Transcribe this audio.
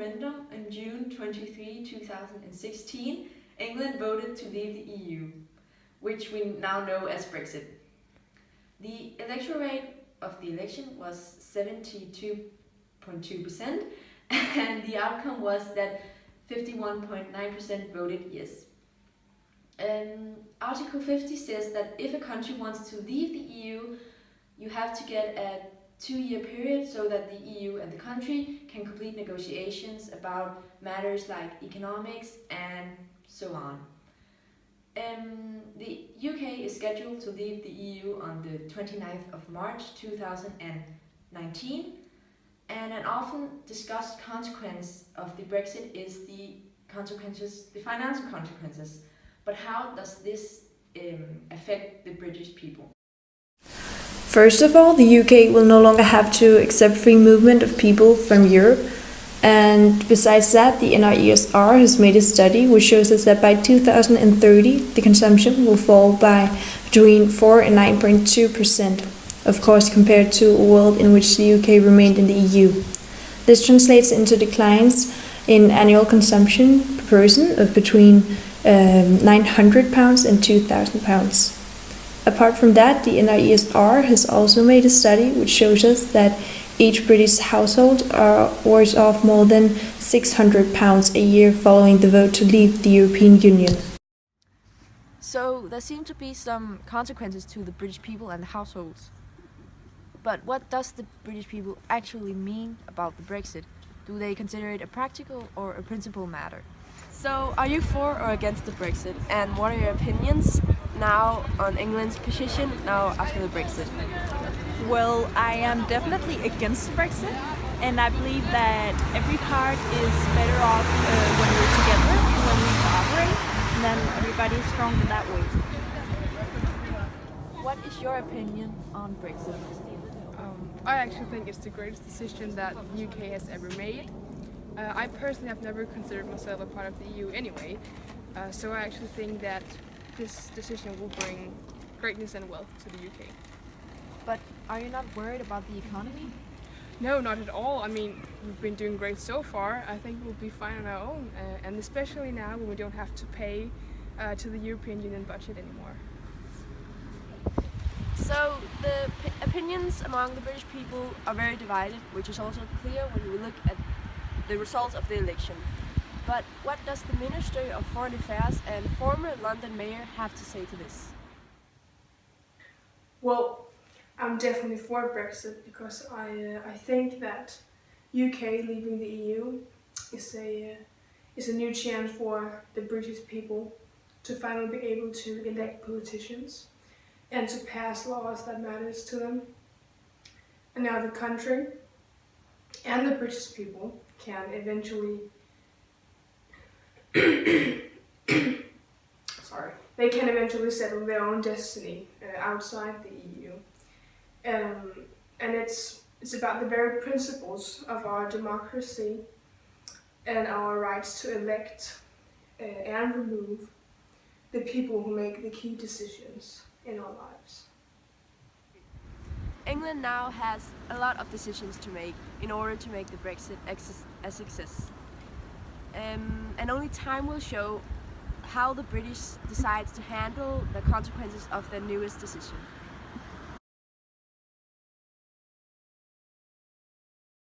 referendum on June 23, 2016, England voted to leave the EU, which we now know as Brexit. The electoral rate of the election was 72.2%, and the outcome was that 51.9% voted yes. Article 50 says that if a country wants to leave the EU, you have to get a 2-year period so that the EU and the country can complete negotiations about matters like economics and so on. The UK is scheduled to leave the EU on the 29th of March 2019, and an often discussed consequence of the Brexit is the financial consequences. But how does this affect the British people? First of all, the UK will no longer have to accept free movement of people from Europe. And besides that, the NIESR has made a study which shows us that by 2030, the consumption will fall by between 4 and 9.2%, of course, compared to a world in which the UK remained in the EU. This translates into declines in annual consumption per person of between £900 and £2,000. Apart from that, the NIESR has also made a study which shows us that each British household are worse off more than £600 a year following the vote to leave the European Union. So there seem to be some consequences to the British people and the households. But what does the British people actually mean about the Brexit? Do they consider it a practical or a principal matter? So, are you for or against the Brexit? And what are your opinions now on England's position now after the Brexit? Well, I am definitely against Brexit, and I believe that every part is better off when we're together and when we cooperate, and then everybody is stronger that way. What is your opinion on Brexit? I actually think it's the greatest decision that the UK has ever made. I personally have never considered myself a part of the EU anyway, so I actually think that this decision will bring greatness and wealth to the UK. But are you not worried about the economy? No, not at all. I mean, we've been doing great so far. I think we'll be fine on our own, and especially now when we don't have to pay to the European Union budget anymore. So the opinions among the British people are very divided, which is also clear when we look at the results of the election. But what does the Minister of Foreign Affairs and former London Mayor have to say to this? Well, I'm definitely for Brexit because I think that UK leaving the EU is a new chance for the British people to finally be able to elect politicians and to pass laws that matters to them. And now the country and the British people can eventually they can eventually settle their own destiny outside the EU. And it's about the very principles of our democracy and our rights to elect and remove the people who make the key decisions in our lives. England now has a lot of decisions to make in order to make the Brexit a success. And only time will show how the British decides to handle the consequences of their newest decision.